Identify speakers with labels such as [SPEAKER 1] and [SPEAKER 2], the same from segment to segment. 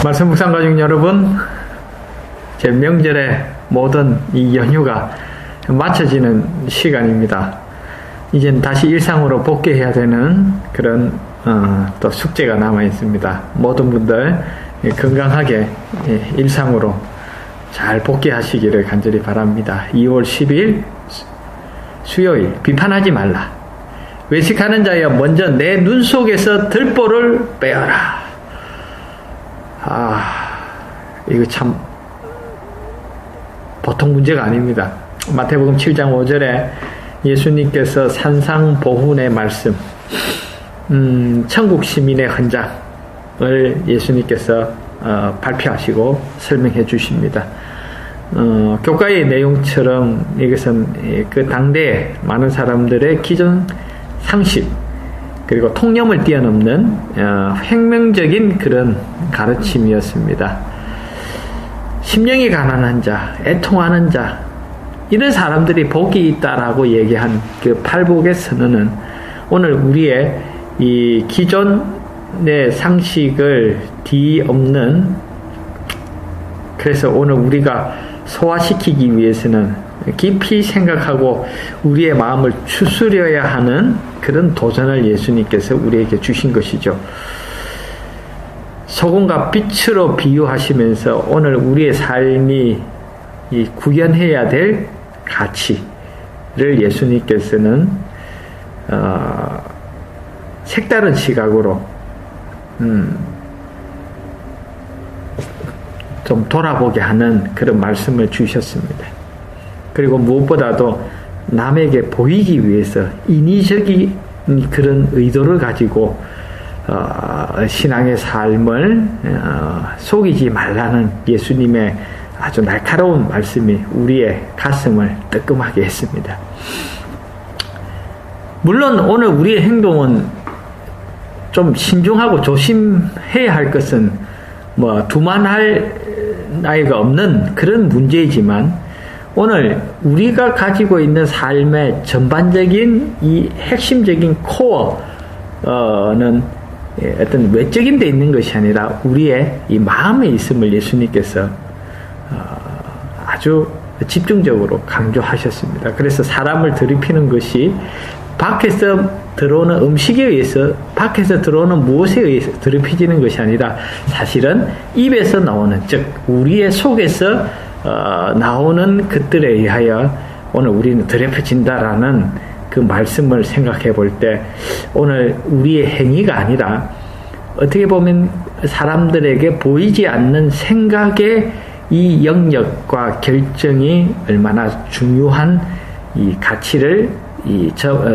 [SPEAKER 1] 말씀 묵상 가족 여러분, 제 명절에 모든 이 연휴가 마쳐지는 시간입니다. 이젠 다시 일상으로 복귀해야 되는 그런 또 숙제가 남아 있습니다. 모든 분들 건강하게 일상으로 잘 복귀하시기를 간절히 바랍니다. 2월 10일 수요일, 비판하지 말라. 외식하는 자여, 먼저 내 눈 속에서 들보를 빼어라. 이거 참 보통 문제가 아닙니다. 마태복음 7장 5절에 예수님께서 산상보훈의 말씀, 천국 시민의 헌장을 예수님께서 발표하시고 설명해 주십니다. 교과의 내용처럼 이것은 그 당대에 많은 사람들의 기존 상식 그리고 통념을 뛰어넘는 혁명적인 그런 가르침이었습니다. 심령이 가난한 자, 애통하는 자, 이런 사람들이 복이 있다라고 얘기한 그 팔복의 선언은 오늘 우리의 이 기존의 상식을 뒤엎는, 그래서 오늘 우리가 소화시키기 위해서는 깊이 생각하고 우리의 마음을 추스려야 하는 그런 도전을 예수님께서 우리에게 주신 것이죠. 소금과 빛으로 비유하시면서 오늘 우리의 삶이 이 구현해야 될 가치를 예수님께서는 색다른 시각으로 좀 돌아보게 하는 그런 말씀을 주셨습니다. 그리고 무엇보다도 남에게 보이기 위해서 인위적인 그런 의도를 가지고 신앙의 삶을 속이지 말라는 예수님의 아주 날카로운 말씀이 우리의 가슴을 뜨끔하게 했습니다. 물론 오늘 우리의 행동은 좀 신중하고 조심해야 할 것은 두만할 나이가 없는 그런 문제이지만, 오늘 우리가 가지고 있는 삶의 전반적인 이 핵심적인 코어는 어떤 외적인 데 있는 것이 아니라 우리의 이 마음에 있음을 예수님께서 아주 집중적으로 강조하셨습니다. 그래서 사람을 더럽히는 것이 밖에서 들어오는 음식에 의해서, 밖에서 들어오는 무엇에 의해서 더럽혀지는 것이 아니라 사실은 입에서 나오는, 즉 우리의 속에서 나오는 것들에 의하여 오늘 우리는 더럽혀진다라는 그 말씀을 생각해 볼 때, 오늘 우리의 행위가 아니라 어떻게 보면 사람들에게 보이지 않는 생각의 이 영역과 결정이 얼마나 중요한 이 가치를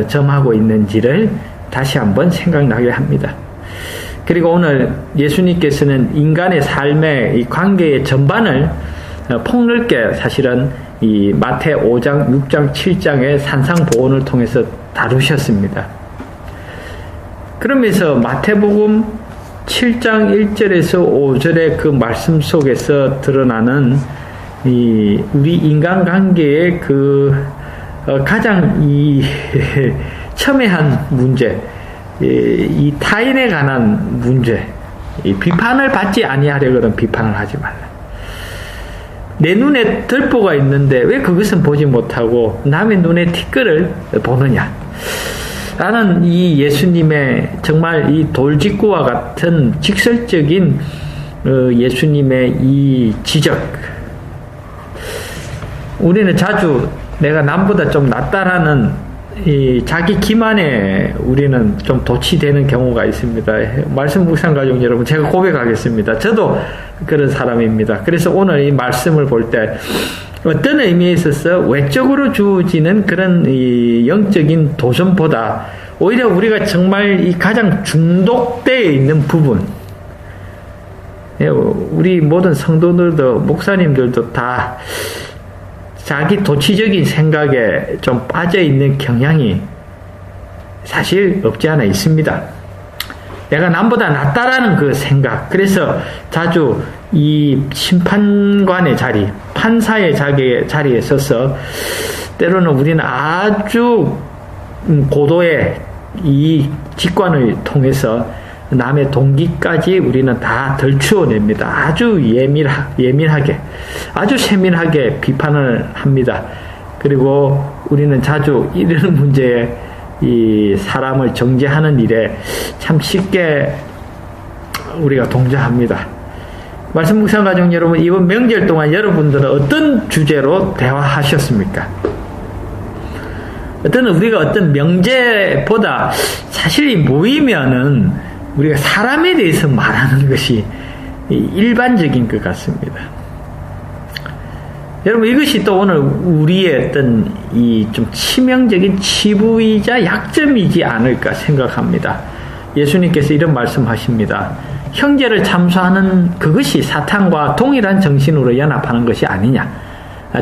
[SPEAKER 1] 점하고 있는지를 다시 한번 생각나게 합니다. 그리고 오늘 예수님께서는 인간의 삶의 이 관계의 전반을 폭넓게 사실은 이 마태 5장, 6장, 7장의 산상보훈을 통해서 다루셨습니다. 그러면서 마태복음 7장 1절에서 5절의 그 말씀 속에서 드러나는 우리 인간관계의 그 가장 첨예한 문제, 이 타인에 관한 문제, 이 비판을 받지 아니하려거든 비판을 하지 말라. 내 눈에 들보가 있는데 왜 그것은 보지 못하고 남의 눈에 티끌을 보느냐. 라는 이 예수님의 정말 이 돌직구와 같은 직설적인 예수님의 이 지적. 우리는 자주 내가 남보다 좀 낫다라는 이 자기 기만에 우리는 좀 도취되는 경우가 있습니다. 말씀 묵상 가족 여러분, 제가 고백하겠습니다. 저도 그런 사람입니다. 그래서 오늘 이 말씀을 볼 때 어떤 의미에 있어서 외적으로 주어지는 그런 이 영적인 도전보다 오히려 우리가 정말 이 가장 중독되어 있는 부분, 우리 모든 성도들도 목사님들도 다 자기 도취적인 생각에 좀 빠져있는 경향이 사실 없지 않아 있습니다. 내가 남보다 낫다라는 그 생각. 그래서 자주 이 심판관의 자리, 판사의 자리에 서서 때로는 우리는 아주 고도의 이 직관을 통해서 남의 동기까지 우리는 다 덜추어냅니다. 아주 예민하게, 아주 세밀하게 비판을 합니다. 그리고 우리는 자주 이런 문제에 이 사람을 정죄하는 일에 참 쉽게 우리가 동조합니다. 말씀 묵상 가족 여러분, 이번 명절 동안 여러분들은 어떤 주제로 대화하셨습니까? 우리가 어떤 명제보다 사실 모이면은 우리가 사람에 대해서 말하는 것이 일반적인 것 같습니다. 여러분, 이것이 또 오늘 우리의 어떤 이 좀 치명적인 치부이자 약점이지 않을까 생각합니다. 예수님께서 이런 말씀하십니다. 형제를 참소하는 그것이 사탄과 동일한 정신으로 연합하는 것이 아니냐.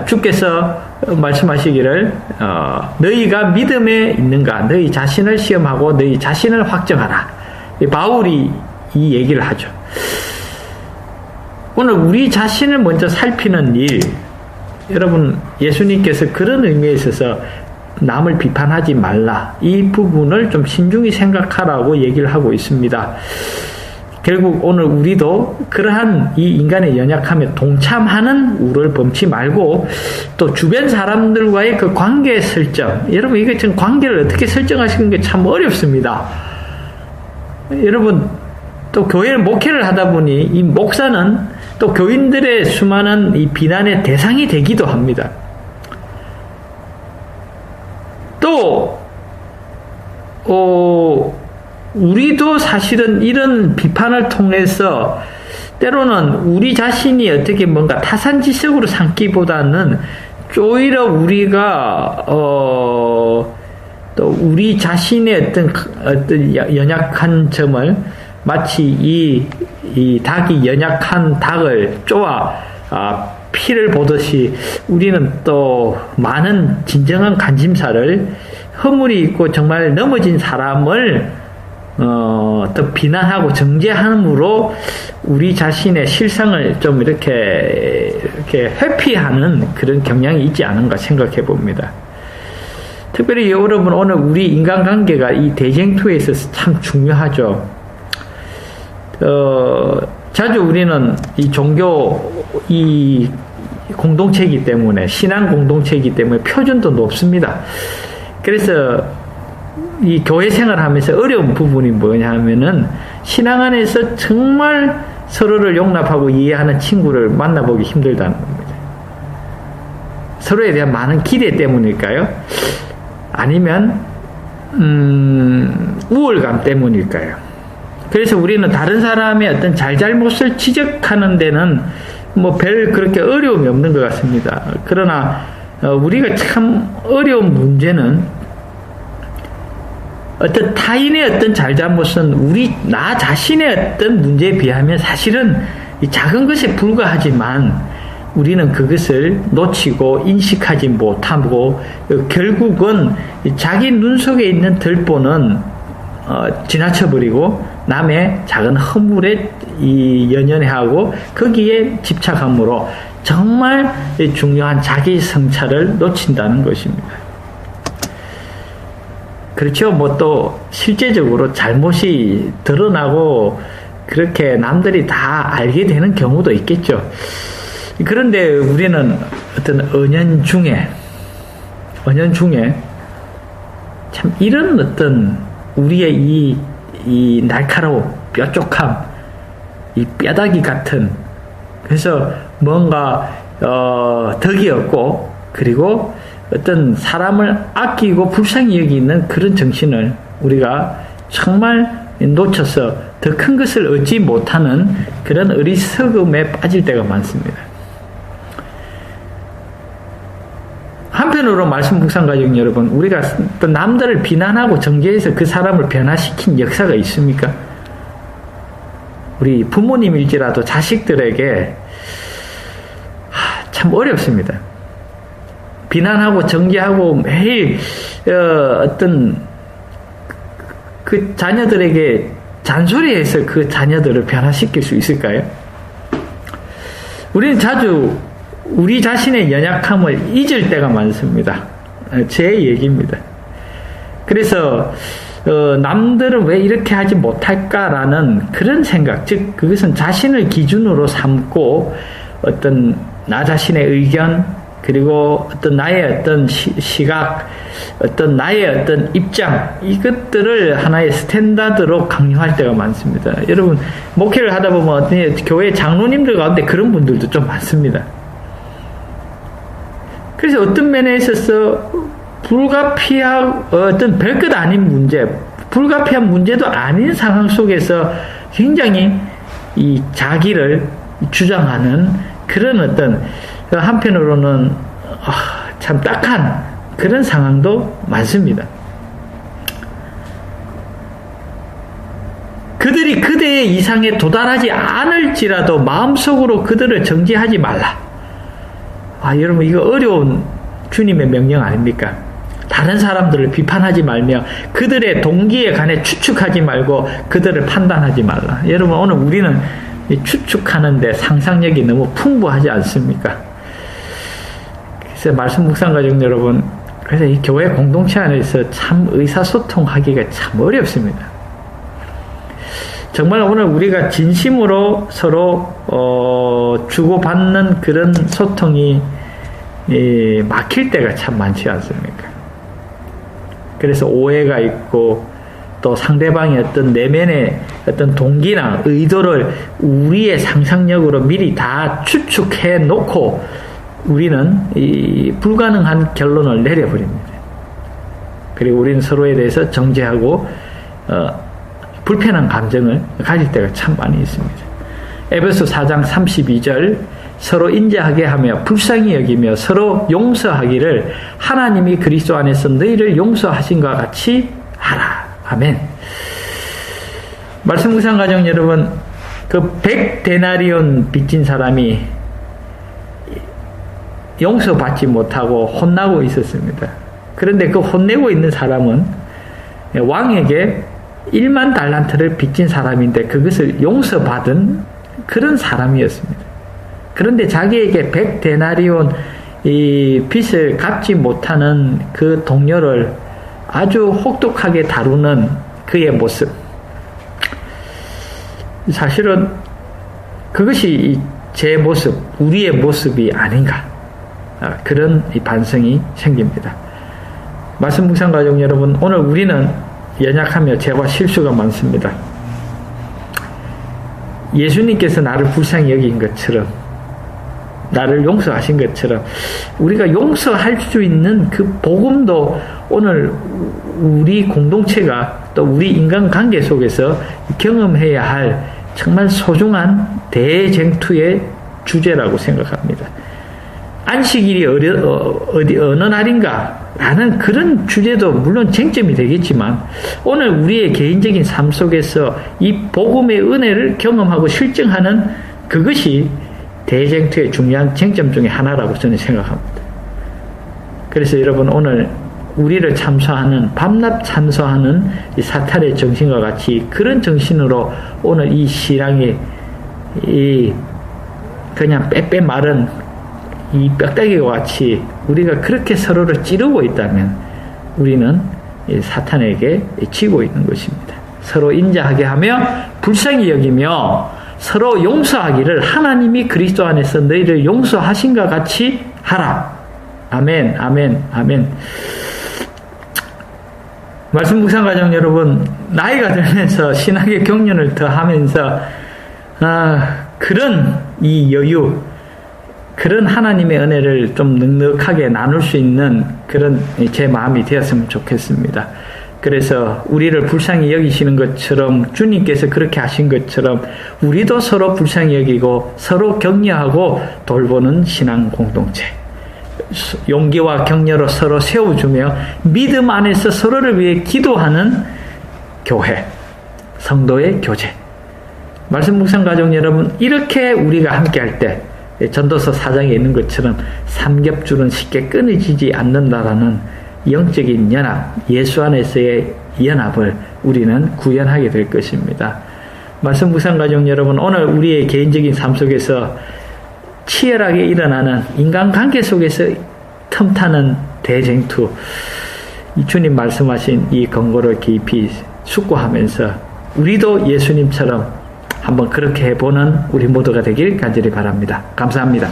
[SPEAKER 1] 주께서 말씀하시기를 너희가 믿음에 있는가, 너희 자신을 시험하고 너희 자신을 확정하라. 바울이 이 얘기를 하죠. 오늘 우리 자신을 먼저 살피는 일, 여러분, 예수님께서 그런 의미에 있어서 남을 비판하지 말라, 이 부분을 좀 신중히 생각하라고 얘기를 하고 있습니다. 결국 오늘 우리도 그러한 이 인간의 연약함에 동참하는 우를 범치 말고, 또 주변 사람들과의 그 관계 설정, 여러분, 이게 지금 관계를 어떻게 설정하시는 게 참 어렵습니다. 여러분, 또 교회 목회를 하다 보니 이 목사는 또 교인들의 수많은 이 비난의 대상이 되기도 합니다. 또 우리도 사실은 이런 비판을 통해서 때로는 우리 자신이 어떻게 뭔가 타산지석으로 삼기보다는 오히려 우리가 또 우리 자신의 어떤 연약한 점을 마치 이 닭이 연약한 닭을 쪼아 피를 보듯이 우리는 또 많은 진정한 관심사를 허물이 있고 정말 넘어진 사람을 또 비난하고 정죄함으로 우리 자신의 실상을 좀 이렇게 회피하는 그런 경향이 있지 않은가 생각해 봅니다. 특별히 여러분, 오늘 우리 인간관계가 이 대쟁투에 있어서 참 중요하죠. 자주 우리는 이 종교, 이 공동체이기 때문에, 신앙 공동체이기 때문에 표준도 높습니다. 그래서 이 교회 생활을 하면서 어려운 부분이 뭐냐 하면은, 신앙 안에서 정말 서로를 용납하고 이해하는 친구를 만나보기 힘들다는 겁니다. 서로에 대한 많은 기대 때문일까요? 아니면 우월감 때문일까요? 그래서 우리는 다른 사람의 어떤 잘잘못을 지적하는 데는 뭐 별 그렇게 어려움이 없는 것 같습니다. 그러나 우리가 참 어려운 문제는 어떤 타인의 어떤 잘잘못은 나 자신의 어떤 문제에 비하면 사실은 작은 것에 불과하지만 우리는 그것을 놓치고 인식하지 못하고 결국은 자기 눈 속에 있는 들보는 지나쳐버리고 남의 작은 허물에 연연해하고 거기에 집착함으로 정말 중요한 자기 성찰을 놓친다는 것입니다. 그렇죠. 뭐 또 실제적으로 잘못이 드러나고 그렇게 남들이 다 알게 되는 경우도 있겠죠. 그런데 우리는 어떤 언연 중에 참 이런 어떤 우리의 이 날카로움, 뾰족함, 이 뼈다귀 같은, 그래서 뭔가 덕이 없고, 그리고 어떤 사람을 아끼고 불쌍히 여기는 그런 정신을 우리가 정말 놓쳐서 더 큰 것을 얻지 못하는 그런 어리석음에 빠질 때가 많습니다. 한편으로 말씀 묵상 가족 여러분, 우리가 또 남들을 비난하고 정죄해서 그 사람을 변화시킨 역사가 있습니까? 우리 부모님일지라도 자식들에게 참 어렵습니다. 비난하고 정죄하고 매일 어떤 그 자녀들에게 잔소리해서 그 자녀들을 변화시킬 수 있을까요? 우리는 자주 우리 자신의 연약함을 잊을 때가 많습니다. 제 얘기입니다. 그래서 남들은 왜 이렇게 하지 못할까라는 그런 생각, 즉 그것은 자신을 기준으로 삼고 어떤 나 자신의 의견, 그리고 어떤 나의 어떤 시각, 어떤 나의 어떤 입장, 이것들을 하나의 스탠다드로 강요할 때가 많습니다. 여러분, 목회를 하다 보면 교회 장로님들 가운데 그런 분들도 좀 많습니다. 그래서 어떤 면에 있어서 불가피한 어떤 별것 아닌 문제, 불가피한 문제도 아닌 상황 속에서 굉장히 이 자기를 주장하는 그런 어떤, 한편으로는 참 딱한 그런 상황도 많습니다. 그들이 그대의 이상에 도달하지 않을지라도 마음속으로 그들을 정죄하지 말라. 여러분, 이거 어려운 주님의 명령 아닙니까? 다른 사람들을 비판하지 말며 그들의 동기에 관해 추측하지 말고 그들을 판단하지 말라. 여러분, 오늘 우리는 추측하는데 상상력이 너무 풍부하지 않습니까? 그래서 말씀 묵상 가족 여러분, 그래서 이 교회 공동체 안에서 참 의사소통하기가 참 어렵습니다. 정말 오늘 우리가 진심으로 서로 주고받는 그런 소통이 막힐 때가 참 많지 않습니까? 그래서 오해가 있고 또 상대방의 어떤 내면의 어떤 동기나 의도를 우리의 상상력으로 미리 다 추측해 놓고 우리는 이 불가능한 결론을 내려버립니다. 그리고 우리는 서로에 대해서 정죄하고 불편한 감정을 가질 때가 참 많이 있습니다. 에베소 4장 32절, 서로 인자하게 하며 불쌍히 여기며 서로 용서하기를 하나님이 그리스도 안에서 너희를 용서하신 것 같이 하라. 아멘. 말씀 묵상 가정 여러분, 그 100데나리온 빚진 사람이 용서받지 못하고 혼나고 있었습니다. 그런데 그 혼내고 있는 사람은 왕에게 1만 달란트를 빚진 사람인데 그것을 용서받은 그런 사람이었습니다. 그런데 자기에게 100데나리온 이 빚을 갚지 못하는 그 동료를 아주 혹독하게 다루는 그의 모습. 사실은 그것이 제 모습, 우리의 모습이 아닌가. 그런 반성이 생깁니다. 말씀 묵상 가족 여러분, 오늘 우리는 연약하며 죄와 실수가 많습니다. 예수님께서 나를 불쌍히 여긴 것처럼, 나를 용서하신 것처럼 우리가 용서할 수 있는 그 복음도 오늘 우리 공동체가 또 우리 인간관계 속에서 경험해야 할 정말 소중한 대쟁투의 주제라고 생각합니다. 안식일이 어느 날인가 라는 그런 주제도 물론 쟁점이 되겠지만 오늘 우리의 개인적인 삶 속에서 이 복음의 은혜를 경험하고 실증하는 그것이 대쟁투의 중요한 쟁점 중에 하나라고 저는 생각합니다. 그래서 여러분, 오늘 우리를 참소하는, 밤낮 찬소하는 이 사탄의 정신과 같이 그런 정신으로 오늘 이 신앙의 이 그냥 빼빼 마른 이 뼈다귀와 같이 우리가 그렇게 서로를 찌르고 있다면 우리는 이 사탄에게 지고 있는 것입니다. 서로 인자하게 하며 불쌍히 여기며 서로 용서하기를 하나님이 그리스도 안에서 너희를 용서하신 것 같이 하라. 아멘, 아멘, 아멘. 말씀 묵상 가정 여러분, 나이가 들면서 신학의 경륜을 더하면서 그런 이 여유, 그런 하나님의 은혜를 좀 넉넉하게 나눌 수 있는 그런 제 마음이 되었으면 좋겠습니다. 그래서 우리를 불쌍히 여기시는 것처럼 주님께서 그렇게 하신 것처럼 우리도 서로 불쌍히 여기고 서로 격려하고 돌보는 신앙 공동체, 용기와 격려로 서로 세워주며 믿음 안에서 서로를 위해 기도하는 교회, 성도의 교제. 말씀 묵상 가족 여러분, 이렇게 우리가 함께 할 때 전도서 4장에 있는 것처럼 삼겹줄은 쉽게 끊어지지 않는다라는 영적인 연합, 예수 안에서의 연합을 우리는 구현하게 될 것입니다. 말씀 묵상 가족 여러분, 오늘 우리의 개인적인 삶 속에서 치열하게 일어나는 인간관계 속에서 틈타는 대쟁투, 이 주님 말씀하신 이 권고를 깊이 숙고하면서 우리도 예수님처럼 한번 그렇게 해보는 우리 모두가 되길 간절히 바랍니다. 감사합니다.